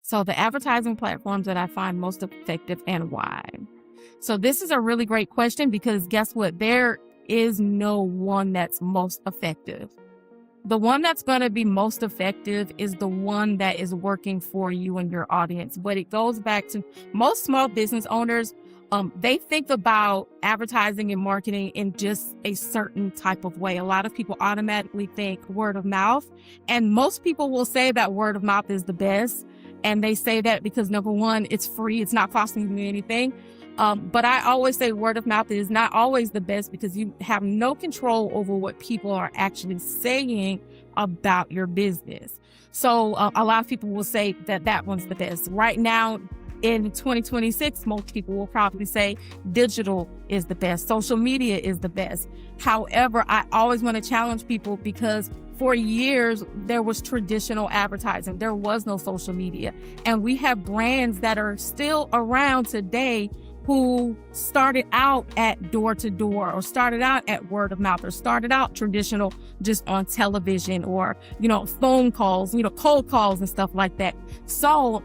So the advertising platforms that I find most effective and why. So this is a really great question because guess what? There is no one that's most effective. The one that's going to be most effective is the one that is working for you and your audience. But it goes back to most small business owners. They think about advertising and marketing in just a certain type of way. A lot of people automatically think word of mouth, and most people will say that word of mouth is the best. And they say that because number one, it's free. It's not costing you anything. But I always say word of mouth is not always the best because you have no control over what people are actually saying about your business. So a lot of people will say that that one's the best. Right now in 2026, most people will probably say digital is the best. Social media is the best. However, I always want to challenge people because for years, there was traditional advertising. There was no social media. And we have brands that are still around today who started out at door to door or started out at word of mouth or started out traditional just on television or, phone calls, cold calls and stuff like that. So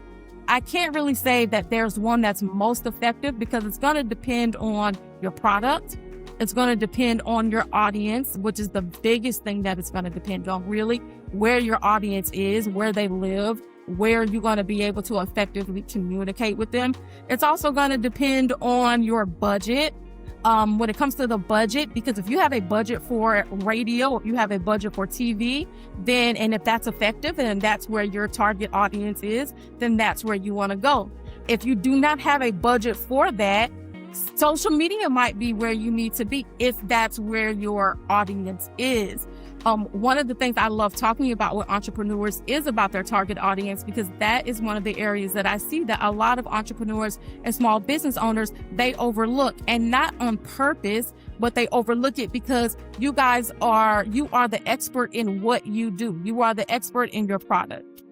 I can't really say that there's one that's most effective because it's going to depend on your product. It's going to depend on your audience, which is the biggest thing that it's going to depend on, really, where your audience is, where they live, where you're going to be able to effectively communicate with them. It's also going to depend on your budget. When it comes to the budget, because if you have a budget for radio, if you have a budget for TV, and if that's effective and that's where your target audience is, then that's where you want to go. If you do not have a budget for that, social media might be where you need to be if that's where your audience is. One of the things I love talking about with entrepreneurs is about their target audience, because that is one of the areas that I see that a lot of entrepreneurs and small business owners, they overlook, and not on purpose, but they overlook it because you are the expert in what you do. You are the expert in your product.